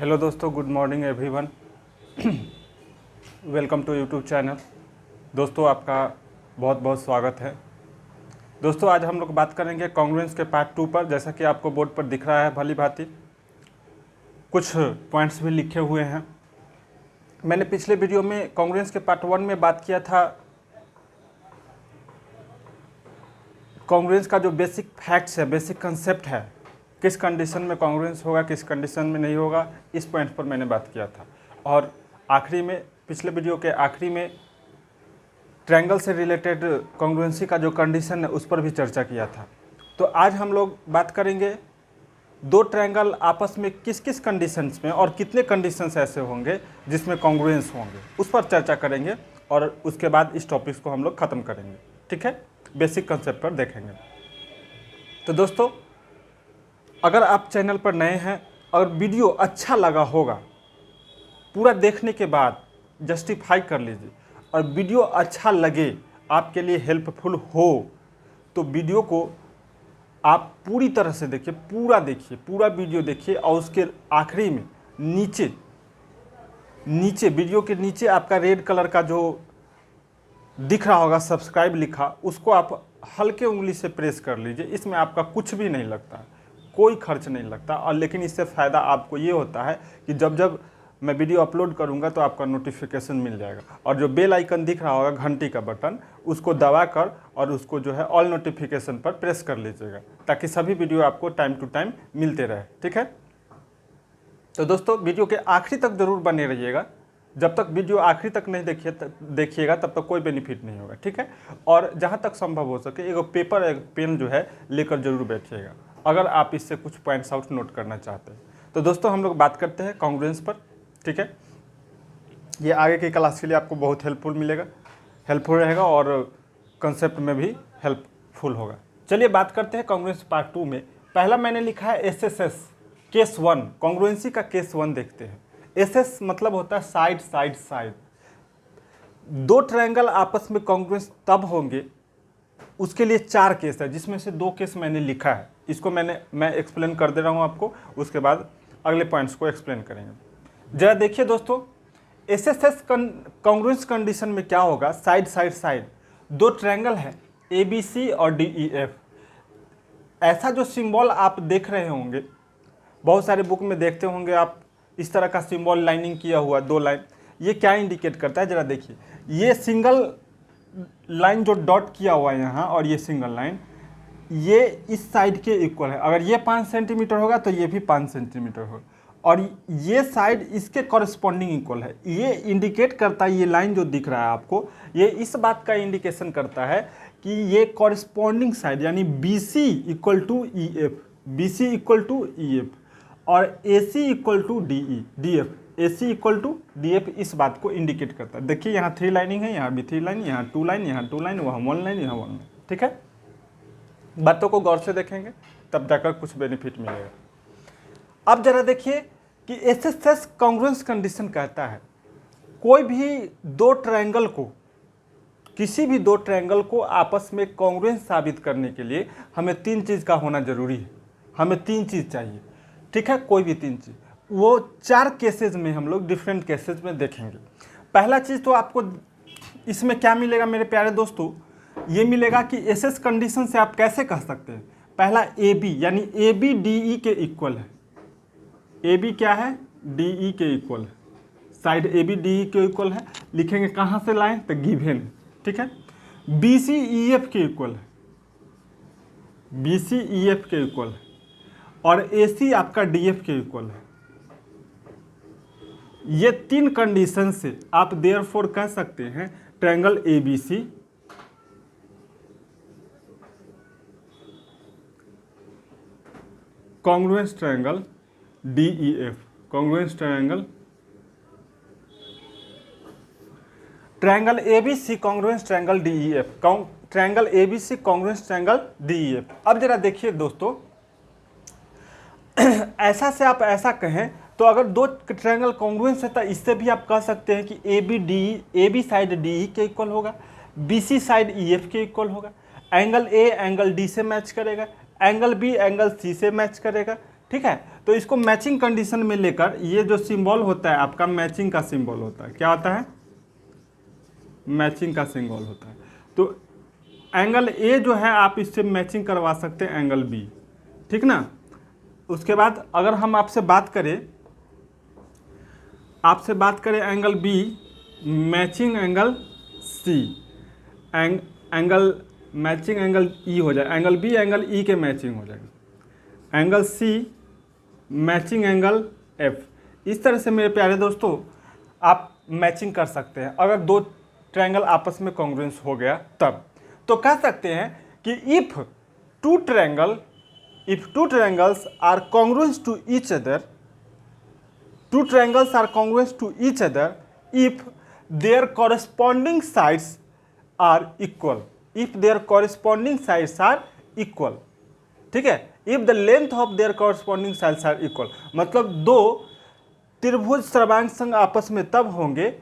Hello दोस्तों, good morning everyone. Welcome to YouTube channel. दोस्तों, आपका बहुत बहुत स्वागत है। दोस्तों, आज हम लोग बात करेंगे कॉन्ग्रुएंस के पार्ट 2 पर। जैसा कि आपको बोर्ड पर दिख रहा है भली भांति कुछ पॉइंट्स भी लिखे हुए हैं। मैंने पिछले वीडियो में कॉन्ग्रुएंस के पार्ट 1 में बात किया था कॉन्ग्रुएंस का जो बेसिक फैक्ट्स है, बेसिक कंसेप्ट है, किस कंडीशन में कॉन्ग्रुएंस होगा, किस कंडीशन में नहीं होगा, इस पॉइंट पर मैंने बात किया था। और आखिरी में, पिछले वीडियो के आखिरी में ट्रायंगल से रिलेटेड कॉन्ग्रुएंसी का जो कंडीशन है उस पर भी चर्चा किया था। तो आज हम लोग बात करेंगे दो ट्रायंगल आपस में किस किस कंडीशंस में और कितने कंडीशंस ऐसे होंगे जिसमें कॉन्ग्रुएंस होंगे, उस पर चर्चा करेंगे और उसके बाद इस टॉपिक्स को हम लोग ख़त्म करेंगे। ठीक है, बेसिक कंसेप्ट पर देखेंगे। तो दोस्तों, अगर आप चैनल पर नए हैं और वीडियो अच्छा लगा होगा, पूरा देखने के बाद जस्टिफाई कर लीजिए। और वीडियो अच्छा लगे, आपके लिए हेल्पफुल हो, तो वीडियो को आप पूरी तरह से देखिए, पूरा वीडियो देखिए। और उसके आखिरी में नीचे वीडियो के नीचे आपका रेड कलर का जो दिख रहा होगा सब्सक्राइब लिखा, उसको आप हल्के उंगली से प्रेस कर लीजिए। इसमें आपका कुछ भी नहीं लगता, कोई खर्च नहीं लगता। और लेकिन इससे फ़ायदा आपको ये होता है कि जब जब मैं वीडियो अपलोड करूंगा तो आपका नोटिफिकेशन मिल जाएगा। और जो बेल आइकन दिख रहा होगा घंटी का बटन, उसको दबाकर और उसको जो है ऑल नोटिफिकेशन पर प्रेस कर लीजिएगा, ताकि सभी वीडियो आपको टाइम टू टाइम मिलते रहे। ठीक है, तो दोस्तों वीडियो के आखिरी तक ज़रूर बने रहिएगा। जब तक वीडियो आखिरी तक नहीं देखिएगा तब तक कोई बेनिफिट नहीं होगा। ठीक है, और जहाँ तक संभव हो सके एक पेपर एक पेन जो है लेकर जरूर बैठिएगा, अगर आप इससे कुछ पॉइंट्स आउट नोट करना चाहते हैं। तो दोस्तों, हम लोग बात करते हैं कॉन्ग्रुएंस पर। ठीक है, ये आगे की क्लास के लिए आपको बहुत हेल्पफुल रहेगा और कंसेप्ट में भी हेल्पफुल होगा। चलिए बात करते हैं कॉन्ग्रुएंस पार्ट 2 में। पहला मैंने लिखा है एसएसएस केस 1, कॉन्ग्रुएंसी का केस 1 देखते हैं। एसएस मतलब होता है साइड साइड साइड। दो ट्रायंगल आपस में कॉन्ग्रुएंस तब होंगे, उसके लिए 4 केस है, जिसमें से 2 केस मैंने लिखा है। इसको मैं एक्सप्लेन कर दे रहा हूँ आपको, उसके बाद अगले पॉइंट्स को एक्सप्लेन करेंगे। जरा देखिए दोस्तों, एसएसएस कॉन्ग्रुएंस कंडीशन में क्या होगा, साइड साइड साइड, दो ट्रायंगल है एबीसी और डीईएफ। ऐसा जो सिंबल आप देख रहे होंगे, बहुत सारे बुक में देखते होंगे आप, इस तरह का सिंबल लाइनिंग किया हुआ 2 लाइन, ये क्या इंडिकेट करता है जरा देखिए। ये सिंगल लाइन जो डॉट किया हुआ है यहाँ, और ये सिंगल लाइन, ये इस साइड के इक्वल है। अगर ये 5 सेंटीमीटर होगा तो ये भी 5 सेंटीमीटर होगा, और ये साइड इसके कॉरस्पॉन्डिंग इक्वल है। ये इंडिकेट करता है, ये लाइन जो दिख रहा है आपको, ये इस बात का इंडिकेशन करता है कि ये कॉरस्पॉन्डिंग साइड यानी BC equal to EF, BC equal to EF, और AC equal to DF, AC equal to DF, इस बात को इंडिकेट करता है। देखिए यहाँ 3 लाइनिंग है, यहाँ भी 3 लाइन, यहाँ 2 लाइन, यहाँ 2 लाइन, वहाँ 1 लाइन, यहाँ 1 लाइन। ठीक है, बातों को गौर से देखेंगे तब जाकर कुछ बेनिफिट मिलेगा। अब जरा देखिए कि एसएसएस कॉन्ग्रुएंस कंडीशन कहता है कोई भी दो ट्रायंगल को, किसी भी दो ट्रायंगल को आपस में कॉन्ग्रुएंस साबित करने के लिए हमें 3 चीज़ का होना जरूरी है। हमें 3 चीज़ चाहिए। ठीक है, कोई भी 3 चीज़, वो 4 केसेज में हम लोग डिफरेंट केसेज में देखेंगे। पहला चीज़ तो आपको इसमें क्या मिलेगा मेरे प्यारे दोस्तों, ये मिलेगा कि एसएस कंडीशन से आप कैसे कह सकते हैं, पहला AB यानी AB DE के इक्वल है। AB क्या है, DE के इक्वल है। साइड AB DE के इक्वल है, लिखेंगे कहाँ से लाएं तो गिवन। ठीक है, BC EF के इक्वल है, BC EF के इक्वल है, और AC आपका DF के इक्वल है। ये 3 कंडीशन से आप देयरफॉर कह सकते हैं triangle ABC congruence triangle DEF, congruence triangle ABC congruence triangle DEF, triangle ABC congruence triangle DEF। अब जरा देखिए दोस्तों, ऐसा से आप ऐसा कहें तो अगर दो ट्रायंगल कॉन्ग्रुएंस है तो इससे भी आप कह सकते हैं कि AB साइड DE के इक्वल होगा, BC साइड EF के इक्वल होगा, एंगल A एंगल D से मैच करेगा, एंगल B एंगल C से मैच करेगा, ठीक है। तो इसको मैचिंग कंडीशन में लेकर ये जो सिंबल होता है आपका मैचिंग का सिंबल होता है। क्या होता है? मैचिंग का सिंबल होता है। तो एंगल ए जो है आप इससे मैचिंग करवा सकते हैं एंगल बी, ठीक ना। उसके बाद अगर हम आपसे बात करें angle B matching angle C, angle matching angle E हो जाए, एंगल बी एंगल ई के मैचिंग हो जाएगा, angle C matching angle F. इस तरह से मेरे प्यारे दोस्तों आप मैचिंग कर सकते हैं। अगर दो ट्रायंगल आपस में कॉन्ग्रुएंस हो गया तब तो कह सकते हैं कि if two triangles are congruence to each other, two triangles are congruous to each other if their corresponding sides are equal, if their corresponding sides are equal, ठीक है। if the length of their corresponding sides are equal, मतलब दो त्रिभुज सर्वांग संग आपस में तब होंगे,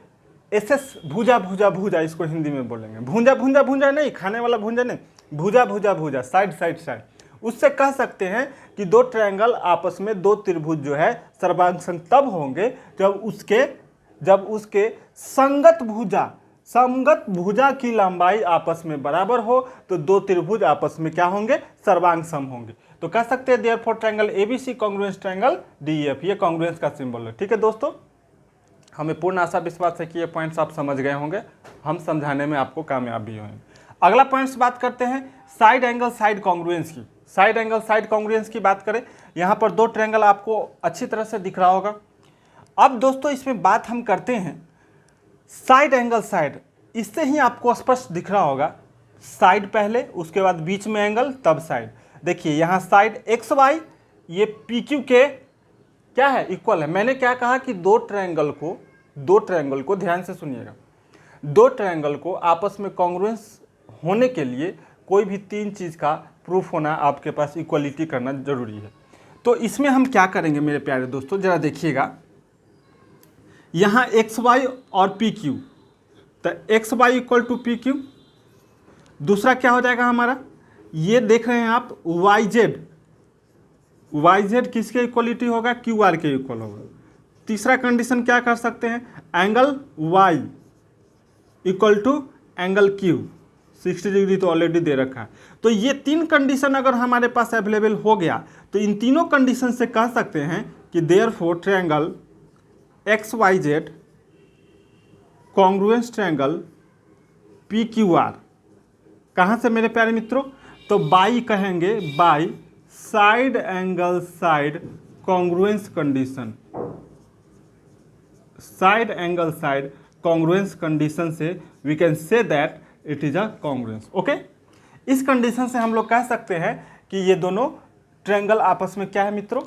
ऐसे भुजा भुजा भुजा इसको हिंदी में बोलेंगे, भुंजा भुंजा भुंजा नहीं, खाने वाला भुंजा नहीं, भुजा भुजा भुजा, साइड साइड साइड। उससे कह सकते हैं कि दो ट्रायंगल आपस में, दो त्रिभुज जो है सर्वांग संग तब होंगे जब उसके संगत भुजा की लंबाई आपस में बराबर हो, तो दो त्रिभुज आपस में क्या होंगे? सर्वांग सम होंगे। तो कह सकते हैं therefore triangle ABC congruence triangle DEF, ये कॉन्ग्रुएंस का सिंबल है। ठीक है दोस्तों, हमें पूर्ण आशा विश्वास है कि ये पॉइंट्स आप समझ गए होंगे, हम समझाने में आपको कामयाब भी होंगे। अगला पॉइंट्स बात करते हैं साइड एंगल साइड कॉन्ग्रुएंस की। साइड एंगल साइड कॉन्ग्रुएंस की बात करें, यहाँ पर दो ट्रायंगल आपको अच्छी तरह से दिख रहा होगा। अब दोस्तों इसमें बात हम करते हैं साइड एंगल साइड, इससे ही आपको स्पष्ट दिख रहा होगा, साइड पहले, उसके बाद बीच में एंगल, तब साइड। देखिए यहाँ साइड एक्स वाई ये पी क्यू के क्या है? इक्वल है। मैंने क्या कहा कि दो ट्रायंगल को ध्यान से सुनिएगा, दो ट्रायंगल को आपस में कॉन्ग्रुएंस होने के लिए कोई भी तीन चीज़ का प्रूफ होना आपके पास, इक्वलिटी करना जरूरी है। तो इसमें हम क्या करेंगे मेरे प्यारे दोस्तों, जरा देखिएगा, यहाँ एक्स वाई और पी क्यू, तो X Y equal to P Q. दूसरा क्या हो जाएगा हमारा, ये देख रहे हैं आप वाई जेड किसके इक्वलिटी होगा? क्यू आर के इक्वल होगा। तीसरा कंडीशन क्या कर सकते हैं, angle Y equal to angle Q, 60 degree तो ऑलरेडी दे रखा है। तो ये तीन कंडीशन अगर हमारे पास अवेलेबल हो गया तो इन तीनों कंडीशन से कह सकते हैं कि therefore triangle X Y Z congruence triangle P Q R. कहाँ से मेरे प्यारे मित्रों? तो बाई कहेंगे, by side angle side congruence condition, side angle side congruence condition से we can say that it is a congruence. Okay, इस condition से हम लोग कह सकते हैं कि ये दोनों ट्रायंगल आपस में क्या है मित्रों?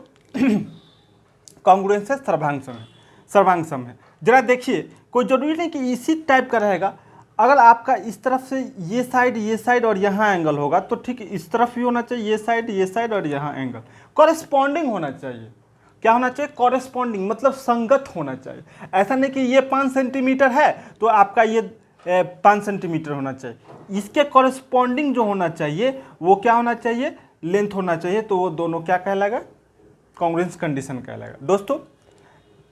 कॉन्ग्रुएंस है, सर्वांग सम है। जरा देखिए, कोई जरूरी नहीं कि इसी टाइप का रहेगा। अगर आपका इस तरफ से ये साइड और यहाँ एंगल होगा तो ठीक इस तरफ भी होना चाहिए, ये साइड और यहाँ एंगल कॉरेस्पॉन्डिंग होना चाहिए। क्या होना चाहिए? कॉरेस्पॉन्डिंग, मतलब संगत होना चाहिए। ऐसा नहीं कि ये 5 सेंटीमीटर है तो आपका ये 5 सेंटीमीटर होना चाहिए। इसके कॉरेस्पॉन्डिंग जो होना चाहिए वो क्या होना चाहिए? लेंथ होना चाहिए। तो वो दोनों क्या कहलाएगा? कॉन्ग्रुएंस कंडीशन कहलाएगा। दोस्तों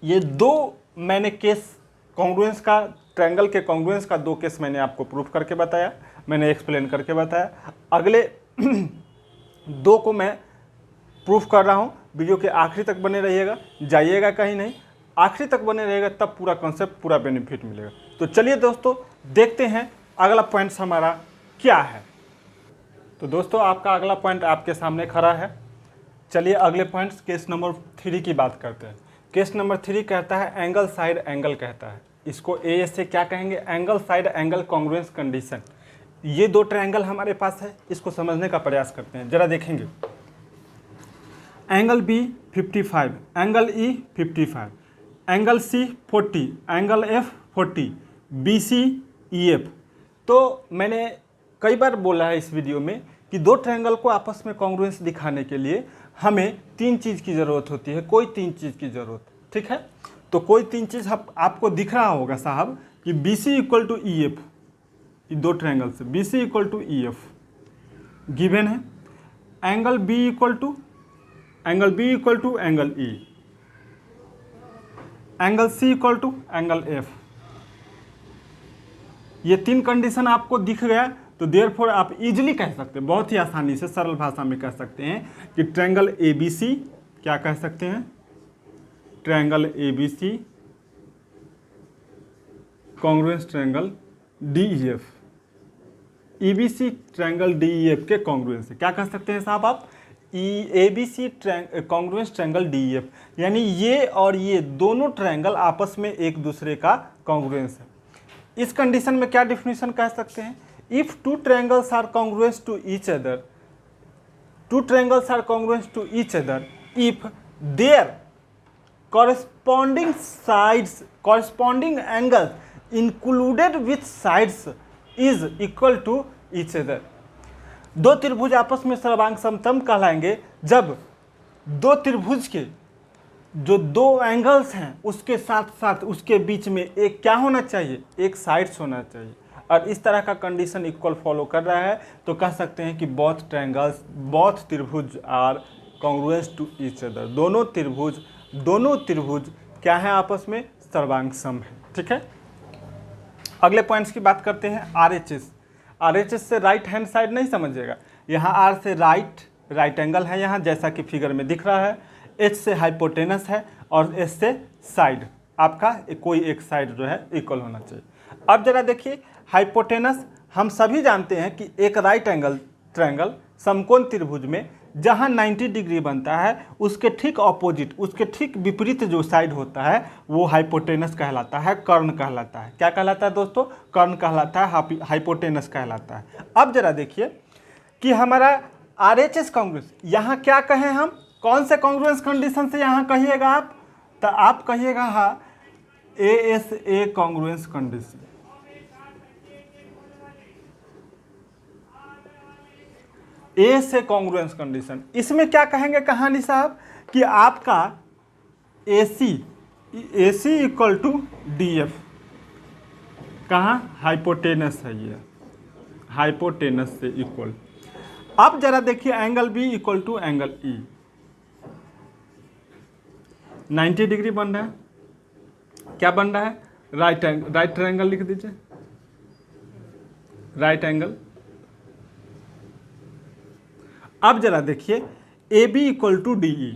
ये दो मैंने केस कॉन्ग्रुएंस का, ट्रायंगल के कॉन्ग्रुएंस का दो केस मैंने आपको प्रूफ करके बताया, मैंने एक्सप्लेन करके बताया। अगले दो को मैं प्रूफ कर रहा हूँ। वीडियो के आखिरी तक बने रहिएगा, जाइएगा कहीं नहीं, आखिरी तक बने रहेगा, तब पूरा कॉन्सेप्ट, पूरा बेनिफिट मिलेगा। तो चलिए दोस्तों देखते हैं अगला पॉइंट्स हमारा क्या है। तो दोस्तों आपका अगला पॉइंट आपके सामने खड़ा है। चलिए अगले पॉइंट्स केस नंबर 3 की बात करते हैं। केस नंबर 3 कहता है एंगल साइड एंगल कहता है। इसको ए से क्या कहेंगे? Angle side angle congruence condition. ये दो ट्रायंगल हमारे पास है, इसको समझने का प्रयास करते हैं। जरा देखेंगे, angle B 55, angle E 55, angle C 40, angle F 40, B C E F. तो मैंने कई बार बोला है इस वीडियो में कि दो ट्रायंगल को आपस में कॉन्ग्रुएंस दिखाने के लिए हमें तीन चीज़ की ज़रूरत होती है, कोई तीन चीज़ की ज़रूरत, ठीक है। तो कोई तीन चीज़ आपको दिख रहा होगा साहब कि B C equal to E F, दो ट्रायंगल से B C equal to E F given है, angle B equal to angle B equal to angle E, angle C equal to angle F. ये तीन कंडीशन आपको दिख गया तो therefore आप इजीली कह सकते हैं, बहुत ही आसानी से सरल भाषा में कह सकते हैं कि ट्रायंगल ABC, क्या कह सकते हैं, triangle ABC congruence triangle DEF, EBC triangle DEF के कॉन्ग्रुएंस से क्या कह सकते हैं साहब आप, ABC कॉन्ग्रुएंस ट्रायंगल DEF, यानी ये और ये दोनों ट्रायंगल आपस में एक दूसरे का कॉन्ग्रुएंस है। इस कंडीशन में क्या डिफिनीशन कह सकते हैं, if two triangles are congruence to each other, two triangles are congruence to each other if there corresponding sides, corresponding angles included with sides is equal to each other। दो त्रिभुज आपस में सर्वांग समतम कहलाएंगे जब दो त्रिभुज के जो दो एंगल्स हैं उसके साथ साथ उसके बीच में एक क्या होना चाहिए, एक साइड्स होना चाहिए। और इस तरह का कंडीशन इक्वल फॉलो कर रहा है तो कह सकते हैं कि बोथ ट्रायंगल्स, बोथ त्रिभुज are congruence to each other, दोनों त्रिभुज क्या है आपस में, सर्वांग सम है। ठीक है, अगले पॉइंट्स की बात करते हैं। RHS से राइट हैंड साइड नहीं समझिएगा, यहाँ R से राइट एंगल है यहाँ जैसा कि फिगर में दिख रहा है, H से हाइपोटेनस है और S से साइड, आपका कोई एक साइड जो है इक्वल होना चाहिए। अब जरा देखिए हाइपोटेनस, हम सभी जानते हैं कि एक राइट एंगल ट्रायंगल समकोण त्रिभुज में जहां 90 डिग्री बनता है उसके ठीक ऑपोजिट, उसके ठीक विपरीत जो साइड होता है वो हाइपोटेनस कहलाता है, कर्ण कहलाता है। क्या कहलाता है दोस्तों, कर्ण कहलाता है, हाइपोटेनस कहलाता है। अब जरा देखिए कि हमारा RHS कॉन्ग्रुएंस, यहाँ क्या कहें हम, कौन से कॉन्ग्रुएंस कंडीशन से यहाँ कहिएगा आप, तो आप कहिएगा हाँ ASA कॉन्ग्रुएंस कंडीशन। ए से कॉन्ग्रुएंस कंडीशन, इसमें क्या कहेंगे कहानी साहब कि आपका AC इक्वल टू DF, कहाँ, हाइपोटेनस है ये, हाइपोटेनस से इक्वल। अब जरा देखिए angle B equal to angle E, 90 degree बन रहा है, क्या बन रहा है, राइट ट्रायंगल लिख दीजिए, राइट एंगल। अब जरा देखिए AB इक्वल टू DE,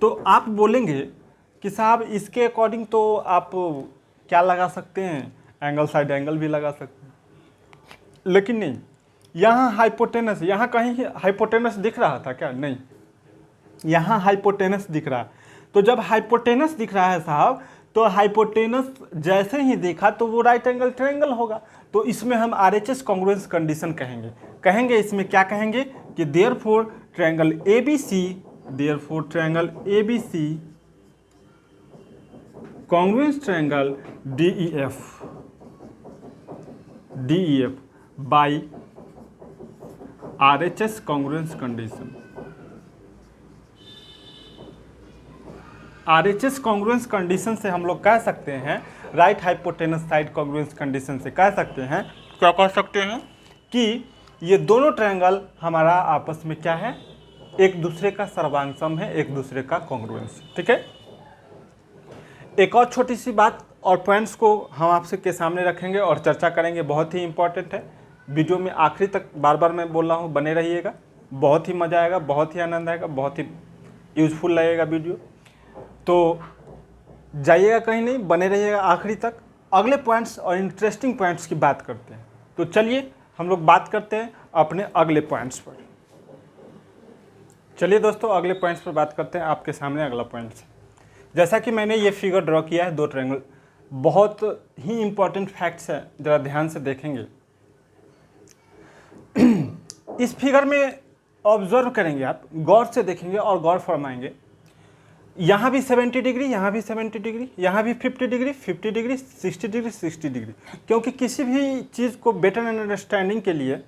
तो आप बोलेंगे कि साहब इसके अकॉर्डिंग तो आप क्या लगा सकते हैं, एंगल साइड एंगल भी लगा सकते हैं, लेकिन नहीं, यहाँ हाइपोटेनस, यहाँ कहीं हाइपोटेनस दिख रहा था क्या, नहीं, यहाँ हाइपोटेनस दिख रहा है। तो जब हाइपोटेनस दिख रहा है साहब तो हाइपोटेनस जैसे ही देखा तो वो राइट एंगल ट्रायंगल होगा, तो इसमें हम RHS कॉन्ग्रुएंस कंडीशन कहेंगे इसमें क्या कहेंगे कि therefore triangle ABC congruence triangle DEF by RHS congruence condition. RHS congruence condition से हम लोग कह सकते हैं, right hypotenuse side congruence condition से कह सकते हैं, क्या कह सकते हैं कि ये दोनों ट्रायंगल हमारा आपस में क्या है, एक दूसरे का सर्वांग सम है, एक दूसरे का कॉन्ग्रुएंस। ठीक है, एक और छोटी सी बात और पॉइंट्स को हम आपसे के सामने रखेंगे और चर्चा करेंगे, बहुत ही इंपॉर्टेंट है। वीडियो में आखिरी तक बार बार मैं बोल रहा हूँ, बने रहिएगा, बहुत ही मज़ा आएगा, बहुत ही आनंद आएगा, बहुत ही यूजफुल लगेगा वीडियो, तो जाइएगा कहीं नहीं, बने रहिएगा आखिरी तक। अगले पॉइंट्स और इंटरेस्टिंग पॉइंट्स की बात करते हैं, तो चलिए हम लोग बात करते हैं अपने अगले पॉइंट्स पर। चलिए दोस्तों अगले पॉइंट्स पर बात करते हैं। आपके सामने अगला पॉइंट्स, जैसा कि मैंने ये फिगर ड्रॉ किया है, दो ट्रायंगल, बहुत ही इंपॉर्टेंट फैक्ट्स है, ज़रा ध्यान से देखेंगे। इस फिगर में ऑब्जर्व करेंगे आप, गौर से देखेंगे और गौर फरमाएंगे, यहाँ भी 70 डिग्री, यहाँ भी 70 डिग्री, यहाँ भी 50 डिग्री, 50 डिग्री, 60 डिग्री, 60 डिग्री, क्योंकि किसी भी चीज़ को बेटर अंडरस्टैंडिंग के लिए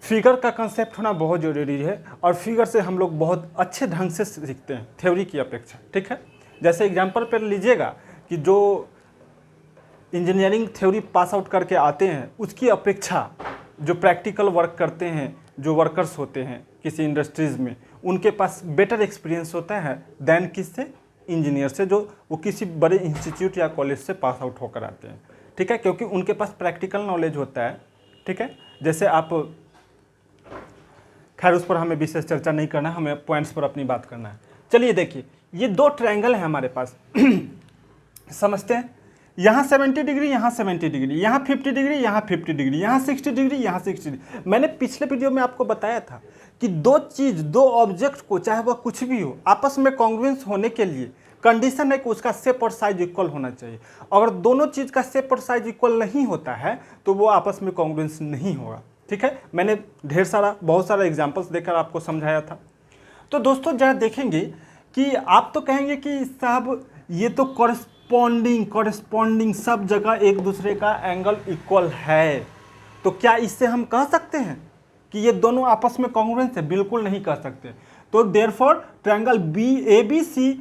फिगर का कंसेप्ट होना बहुत ज़रूरी है, और फिगर से हम लोग बहुत अच्छे ढंग से सीखते हैं थ्योरी की अपेक्षा। ठीक है, जैसे एग्जांपल पर लीजिएगा कि जो इंजीनियरिंग थ्योरी पास आउट करके आते हैं उसकी अपेक्षा जो प्रैक्टिकल वर्क करते हैं जो वर्कर्स होते हैं, किसी इंडस्ट्रीज़ में, उनके पास बेटर एक्सपीरियंस होता है दैन किससे, इंजीनियर से, जो वो किसी बड़े इंस्टीट्यूट या कॉलेज से पास आउट होकर आते हैं, ठीक है, क्योंकि उनके पास प्रैक्टिकल नॉलेज होता है, ठीक है। जैसे आप, खैर उस पर हमें विशेष चर्चा नहीं करना है, हमें पॉइंट्स पर अपनी बात करना है। चलिए देखिए, ये दो ट्रायंगल है हमारे पास समझते हैं, यहाँ 70 डिग्री, यहाँ 70 डिग्री, यहाँ 50 डिग्री, यहाँ 50 डिग्री, यहाँ 60 डिग्री, यहाँ 60 डिग्री। मैंने पिछले वीडियो में आपको बताया था कि दो चीज़, दो ऑब्जेक्ट को, चाहे वह कुछ भी हो, आपस में कॉन्ग्रुएंस होने के लिए कंडीशन है कि उसका शेप और साइज इक्वल होना चाहिए। अगर दोनों चीज़ का शेप और साइज इक्वल नहीं होता है तो वो आपस में कॉन्ग्रुएंस नहीं होगा, ठीक है। मैंने बहुत सारा एग्जाम्पल्स देकर आपको समझाया था। तो दोस्तों जरा देखेंगे कि आप तो कहेंगे कि साहब ये तो कॉरेस्पॉन्डिंग सब जगह एक दूसरे का एंगल इक्वल है, तो क्या इससे हम कह सकते हैं कि ये दोनों आपस में कॉन्ग्रुएंस है? बिल्कुल नहीं कह सकते। तो therefore triangle ABC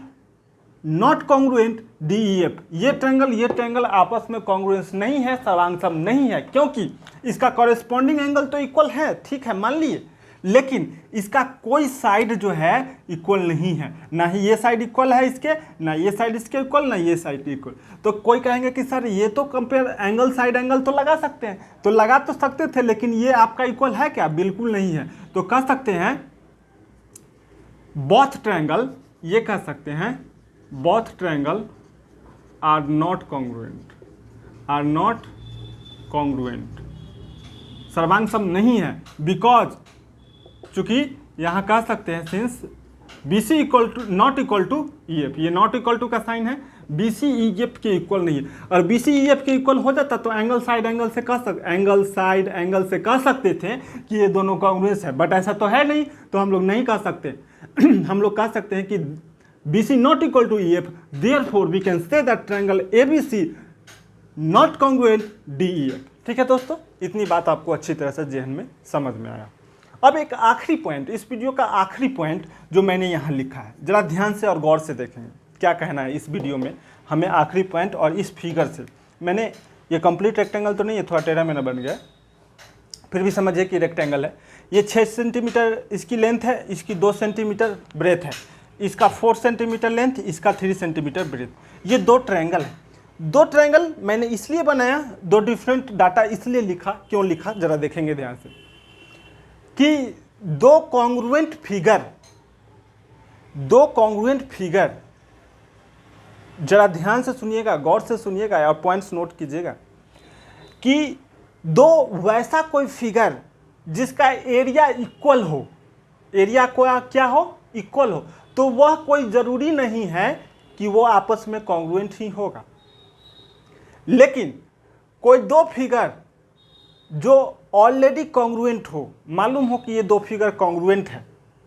not congruent DEF, ये ट्रायंगल आपस में कॉन्ग्रुएंस नहीं है, सर्वांग नहीं है, क्योंकि इसका कॉरेस्पॉन्डिंग एंगल तो इक्वल है, ठीक है, मान लिए, लेकिन इसका कोई साइड जो है इक्वल नहीं है, ना ही ये साइड इक्वल है इसके, ना ये साइड इसके इक्वल, ना ये साइड इक्वल। तो कोई कहेंगे कि सर ये तो कंपेयर एंगल साइड एंगल तो लगा सकते हैं, तो लगा तो सकते थे, लेकिन ये आपका इक्वल है क्या? बिल्कुल नहीं है। तो कह सकते हैं बोथ ट्रायंगल, ये कह सकते हैं both triangle are not congruent, सर्वांग सम नहीं है, बिकॉज चूंकि यहाँ कह सकते हैं since BC not equal to EF, ये नॉट इक्वल टू का साइन है, BC EF के इक्वल नहीं है। और BC EF के इक्वल हो जाता तो एंगल साइड एंगल से कह सकते थे कि ये दोनों कॉन्ग्रुएंस है, बट ऐसा तो है नहीं, तो हम लोग नहीं कह सकते। हम लोग कह सकते हैं कि BC not equal to EF, therefore we can say that triangle ABC not congruent DEF। ठीक है दोस्तों, इतनी बात आपको अच्छी तरह से जहन में समझ में आया। अब एक आखिरी पॉइंट, इस वीडियो का आखिरी पॉइंट जो मैंने यहाँ लिखा है, जरा ध्यान से और गौर से देखेंगे क्या कहना है इस वीडियो में हमें। आखिरी पॉइंट और इस फिगर से, मैंने ये कंप्लीट रेक्टेंगल तो नहीं है, थोड़ा टेढ़ा मेरा बन गया, फिर भी समझिए कि रेक्टेंगल है। ये 6 सेंटीमीटर इसकी लेंथ है, इसकी 2 सेंटीमीटर ब्रेथ है, इसका 4 सेंटीमीटर लेंथ, इसका 3 सेंटीमीटर ब्रेथ। ये दो ट्रायंगल है। दो ट्रायंगल मैंने इसलिए बनाया, दो डिफरेंट डाटा इसलिए लिखा, क्यों लिखा जरा देखेंगे ध्यान से, कि दो कॉन्ग्रुएंट फिगर, जरा ध्यान से सुनिएगा, गौर से सुनिएगा और पॉइंट्स नोट कीजिएगा, कि दो वैसा कोई फिगर जिसका एरिया इक्वल हो, एरिया को क्या हो, इक्वल हो, तो वह कोई जरूरी नहीं है कि वो आपस में कॉन्ग्रुएंट ही होगा। लेकिन कोई दो फिगर जो ऑलरेडी कॉन्ग्रुएंट हो, मालूम हो कि ये दो फिगर कॉन्ग्रुएंट है,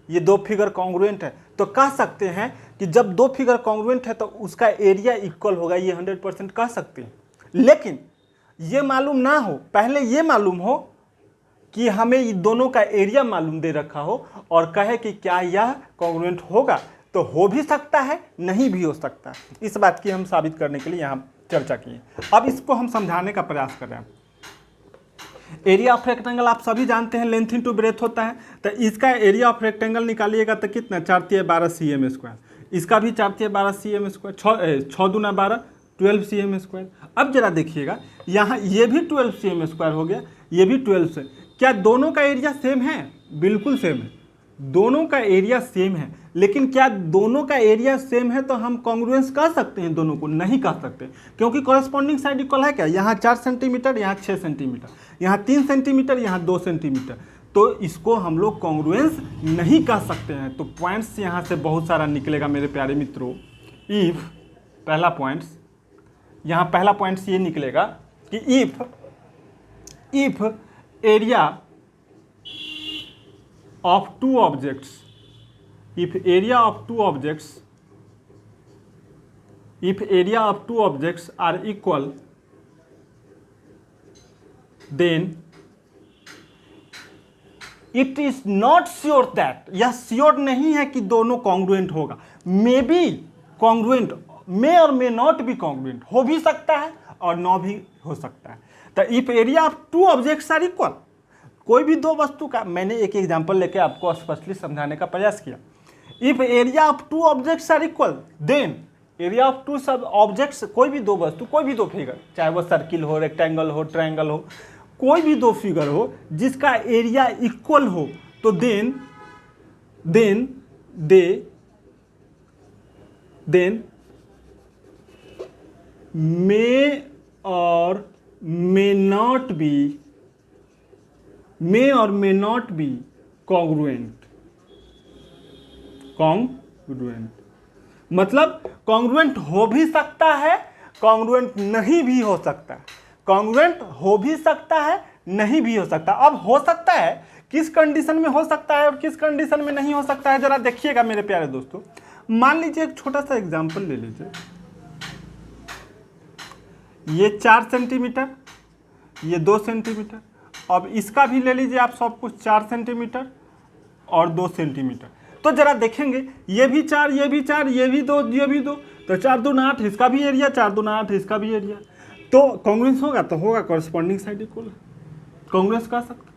ये दो फिगर कॉन्ग्रुएंट है, तो कह सकते हैं कि जब दो फिगर कॉन्ग्रुएंट है तो उसका एरिया इक्वल होगा, ये 100% कह सकते हैं। लेकिन ये मालूम ना हो, पहले ये मालूम हो कि हमें ये दोनों का एरिया मालूम दे रखा हो और कहे कि क्या यह कॉन्ग्रुएंट होगा, तो हो भी सकता है, नहीं भी हो सकता। इस बात की हम साबित करने के लिए यहाँ चर्चा की। अब इसको हम समझाने का प्रयास कर रहे हैं। एरिया ऑफ रेक्टेंगल आप सभी जानते हैं लेंथ इनटू ब्रेथ होता है, तो इसका एरिया ऑफ रेक्टेंगल निकालिएगा तो कितना, 4×12 cm स्क्वायर, इसका भी 4×12 cm स्क्वायर, 6 दूना 12, 12 cm स्क्वायर। अब जरा देखिएगा, यहाँ ये भी 12 cm स्क्वायर हो गया, ये भी 12 से, क्या दोनों का एरिया सेम है? बिल्कुल सेम है, दोनों का एरिया सेम है। लेकिन क्या दोनों का एरिया सेम है तो हम कॉन्ग्रुएंस कह सकते हैं दोनों को? नहीं कह सकते, क्योंकि कॉरेस्पॉन्डिंग साइड इक्वल है क्या, यहाँ 4 सेंटीमीटर, यहाँ 6 सेंटीमीटर, यहाँ 3 सेंटीमीटर, यहाँ 2 सेंटीमीटर, तो इसको हम लोग कॉन्ग्रुएंस नहीं कह सकते हैं। तो पॉइंट्स यहाँ से बहुत सारा निकलेगा मेरे प्यारे मित्रों। इफ पहला पॉइंट्स, यहाँ पहला पॉइंट्स ये निकलेगा कि if area of two objects, if area of two objects are equal, then it is not sure that, यह श्योर नहीं है कि दोनों कॉन्ग्रुएंट होगा। मे बी कॉन्ग्रुएंट, मे और मे नॉट बी कॉन्ग्रुएंट, हो भी सकता है और नॉट भी हो सकता है। तो if area of two objects are equal, कोई भी दो वस्तु का, मैंने एक एग्जांपल लेके आपको स्पष्टली समझाने का प्रयास किया। If area of two objects are equal then area of two sub objects, कोई भी दो वस्तु, कोई भी दो फिगर, चाहे वो सर्किल हो, रेक्टेंगल हो, ट्रायंगल हो, कोई भी दो फिगर हो जिसका एरिया इक्वल हो, तो then may or may not be congruent। मतलब कॉन्ग्रुएंट हो भी सकता है, कॉन्ग्रुएंट नहीं भी हो सकता। कॉन्ग्रुएंट हो भी सकता है, नहीं भी हो सकता। अब हो सकता है, किस कंडीशन में हो सकता है और किस कंडीशन में नहीं हो सकता है, जरा देखिएगा मेरे प्यारे दोस्तों। मान लीजिए एक छोटा सा एग्जांपल ले लीजिए, ये 4 सेंटीमीटर, ये 2 सेंटीमीटर। अब इसका भी ले लीजिए आप सब कुछ, 4 सेंटीमीटर और 2 सेंटीमीटर। तो जरा देखेंगे, ये भी 4, ये भी 4, ये भी 2, ये भी 2, तो 4 दूना 8, इसका भी एरिया, 4 दूना 8, इसका भी एरिया। तो कॉन्ग्रुएंस होगा, तो होगा कॉरस्पॉन्डिंग साइड इक्वल, कॉन्ग्रुएंस कह सकते।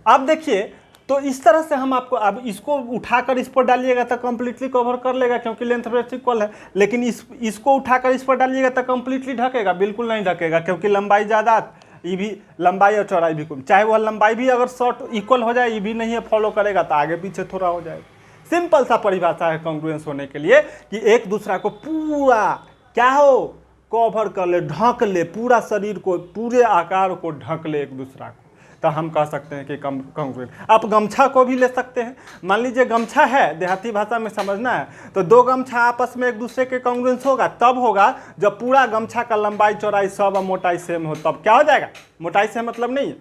अब देखिए, तो इस तरह से हम आपको, अब इसको उठाकर इस पर डालिएगा तो कंप्लीटली कवर कर लेगा क्योंकि लेंथ ब्रेड्थ इक्वल है। लेकिन इसको उठाकर इस पर डालिएगा तो कंप्लीटली ढकेगा, बिल्कुल नहीं ढकेगा, क्योंकि लंबाई ज़्यादा, ये भी लंबाई और चौड़ाई भी कम। चाहे वह लंबाई भी अगर शॉर्ट इक्वल हो जाए, ये भी नहीं है फॉलो करेगा, तो आगे पीछे थोड़ा हो जाएगा। सिंपल सा परिभाषा है कॉन्ग्रुएंस होने के लिए कि एक दूसरा को पूरा क्या हो, कवर कर ले, ढक ले, पूरा शरीर को, पूरे आकार को ढक ले एक दूसरा को, तो हम कह सकते हैं कि कॉन्ग्रुएंट। आप गमछा को भी ले सकते हैं। मान लीजिए गमछा है, देहाती भाषा में समझना है, तो दो गमछा आपस में एक दूसरे के कॉन्ग्रुएंस होगा तब होगा जब पूरा गमछा का लंबाई चौड़ाई सब मोटाई सेम हो, तब क्या हो जाएगा। मोटाई से मतलब नहीं है,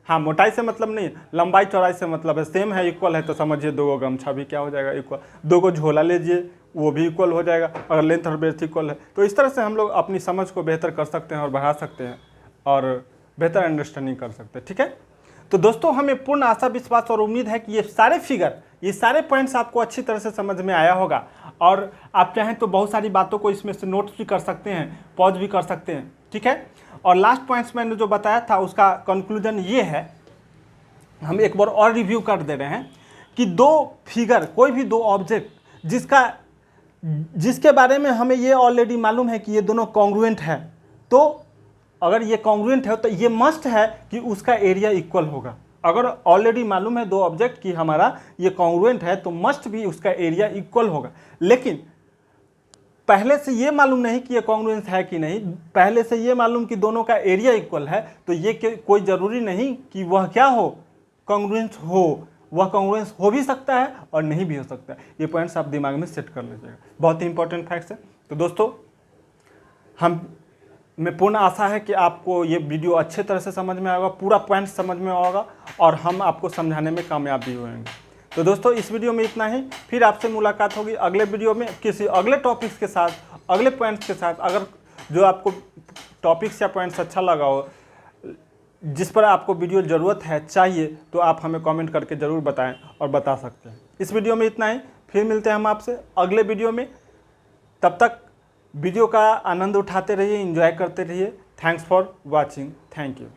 हाँ मोटाई से मतलब नहीं है, लंबाई चौड़ाई से मतलब है, सेम है, इक्वल है, तो समझिए दो गमछा भी क्या हो जाएगा, इक्वल। दो गो झोला लीजिए, वो भी इक्वल हो जाएगा अगर लेंथ और ब्रेड्थ इक्वल है। तो इस तरह से हम लोग अपनी समझ को बेहतर कर सकते हैं और बढ़ा सकते हैं और बेहतर अंडरस्टैंडिंग कर सकते हैं। ठीक है, तो दोस्तों हमें पूर्ण आशा विश्वास और उम्मीद है कि ये सारे फिगर, ये सारे पॉइंट्स आपको अच्छी तरह से समझ में आया होगा, और आप चाहें तो बहुत सारी बातों को इसमें से नोट्स भी कर सकते हैं, पॉज भी कर सकते हैं। ठीक है, और लास्ट पॉइंट्स मैंने जो बताया था उसका कंक्लूजन ये है, हम एक बार और रिव्यू कर दे रहे हैं कि दो फिगर, कोई भी दो ऑब्जेक्ट जिसके बारे में हमें ये ऑलरेडी मालूम है कि ये दोनों कॉन्ग्रुएंट है, तो अगर ये कॉन्ग्रुएंट है तो ये मस्ट है कि उसका एरिया इक्वल होगा। अगर ऑलरेडी मालूम है दो ऑब्जेक्ट कि हमारा ये कॉन्ग्रुएंट है तो मस्ट भी उसका एरिया इक्वल होगा। लेकिन पहले से ये मालूम नहीं कि ये कॉन्ग्रुएंस है कि नहीं, पहले से ये मालूम कि दोनों का एरिया इक्वल है, तो ये कोई ज़रूरी नहीं कि वह क्या हो, कॉन्ग्रुएंस हो। वह कॉन्ग्रुएंस हो भी सकता है और नहीं भी हो सकता है। ये पॉइंट्स आप दिमाग में सेट कर लीजिएगा, बहुत ही इंपॉर्टेंट फैक्ट्स है। तो दोस्तों मैं पूर्ण आशा है कि आपको ये वीडियो अच्छे तरह से समझ में आएगा, पूरा पॉइंट समझ में आएगा और हम आपको समझाने में कामयाब भी होंगे। तो दोस्तों इस वीडियो में इतना ही, फिर आपसे मुलाकात होगी अगले वीडियो में किसी अगले टॉपिक्स के साथ, अगले पॉइंट्स के साथ। अगर जो आपको टॉपिक्स या पॉइंट्स अच्छा लगा हो, जिस पर आपको वीडियो ज़रूरत है, चाहिए, तो आप हमें कमेंट करके ज़रूर बताएं और बता सकते हैं। इस वीडियो में इतना ही, फिर मिलते हैं हम आपसे अगले वीडियो में। तब तक वीडियो का आनंद उठाते रहिए, एंजॉय करते रहिए। Thanks for watching, thank you.